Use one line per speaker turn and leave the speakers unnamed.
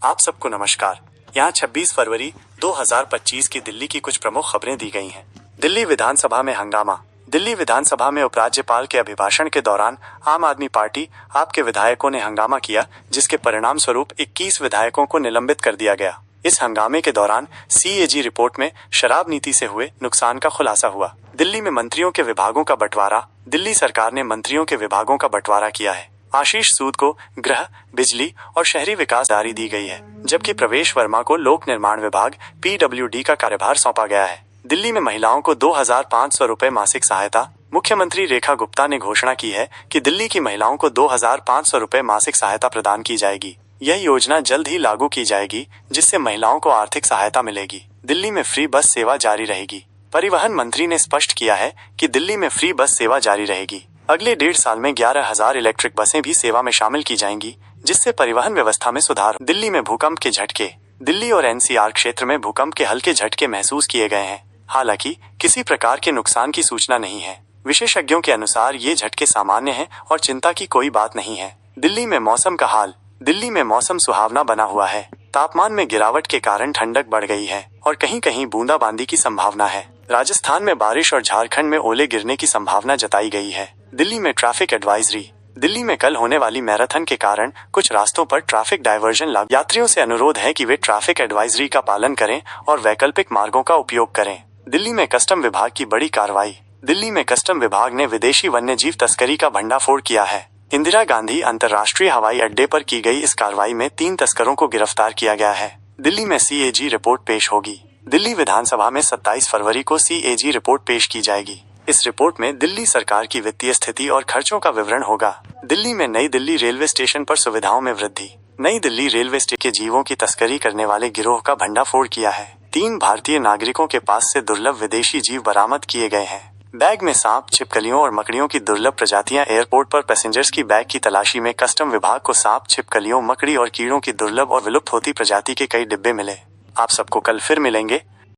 आप सबको नमस्कार। यहाँ 26 फरवरी 2025 की दिल्ली की कुछ प्रमुख खबरें दी गई हैं। दिल्ली विधानसभा में हंगामा। दिल्ली विधानसभा में उपराज्यपाल के अभिभाषण के दौरान आम आदमी पार्टी आप के विधायकों ने हंगामा किया, जिसके परिणाम स्वरूप 21 विधायकों को निलंबित कर दिया गया। इस हंगामे के दौरान CAG रिपोर्ट में शराब नीति से हुए नुकसान का खुलासा हुआ। दिल्ली में मंत्रियों के विभागों का बंटवारा। दिल्ली सरकार ने मंत्रियों के विभागों का बंटवारा किया है। आशीष सूद को गृह, बिजली और शहरी विकास दारी दी गई है, जबकि प्रवेश वर्मा को लोक निर्माण विभाग PWD का कार्यभार सौंपा गया है। दिल्ली में महिलाओं को 2500 रुपए मासिक सहायता। मुख्यमंत्री रेखा गुप्ता ने घोषणा की है कि दिल्ली की महिलाओं को 2500 रुपए मासिक सहायता प्रदान की जाएगी। यह योजना जल्द ही लागू की जाएगी, जिससे महिलाओं को आर्थिक सहायता मिलेगी। दिल्ली में फ्री बस सेवा जारी रहेगी। परिवहन मंत्री ने स्पष्ट किया है कि दिल्ली में फ्री बस सेवा जारी रहेगी। अगले 1.5 साल में 11,000 इलेक्ट्रिक बसें भी सेवा में शामिल की जाएंगी, जिससे परिवहन व्यवस्था में सुधार। दिल्ली में भूकंप के झटके। दिल्ली और NCR क्षेत्र में भूकंप के हल्के झटके महसूस किए गए हैं। हालांकि किसी प्रकार के नुकसान की सूचना नहीं है। विशेषज्ञों के अनुसार ये झटके सामान्य हैं और चिंता की कोई बात नहीं है। दिल्ली में मौसम का हाल। दिल्ली में मौसम सुहावना बना हुआ है। तापमान में गिरावट के कारण ठंडक बढ़ गई है और कहीं कहीं बूंदाबांदी की संभावना है। राजस्थान में बारिश और झारखंड में ओले गिरने की संभावना जताई गई है। दिल्ली में ट्रैफिक एडवाइजरी। दिल्ली में कल होने वाली मैराथन के कारण कुछ रास्तों पर ट्रैफिक डायवर्जन लागू। यात्रियों से अनुरोध है कि वे ट्रैफिक एडवाइजरी का पालन करें और वैकल्पिक मार्गों का उपयोग करें। दिल्ली में कस्टम विभाग की बड़ी कार्रवाई। दिल्ली में कस्टम विभाग ने विदेशी वन्यजीव तस्करी का भंडाफोड़ किया है। इंदिरा गांधी अंतर्राष्ट्रीय हवाई अड्डे पर की गई इस कार्रवाई में 3 तस्करों को गिरफ्तार किया गया है। दिल्ली में CAG रिपोर्ट पेश होगी। दिल्ली विधानसभा में 27 फरवरी को CAG रिपोर्ट पेश की जाएगी। इस रिपोर्ट में दिल्ली सरकार की वित्तीय स्थिति और खर्चों का विवरण होगा। दिल्ली में नई दिल्ली रेलवे स्टेशन पर सुविधाओं में वृद्धि। नई दिल्ली रेलवे स्टेशन के जीवों की तस्करी करने वाले गिरोह का भंडाफोड़ किया है। 3 भारतीय नागरिकों के पास से दुर्लभ विदेशी जीव बरामद किए गए हैं। बैग में सांप, छिपकलियों और मकड़ियों की दुर्लभ प्रजातियां। एयरपोर्ट पर पैसेंजर्स की बैग की तलाशी में कस्टम विभाग को सांप, छिपकलियों, मकड़ी और कीड़ों की दुर्लभ और विलुप्त होती प्रजाति के कई डिब्बे मिले। आप सबको कल फिर मिलेंगे।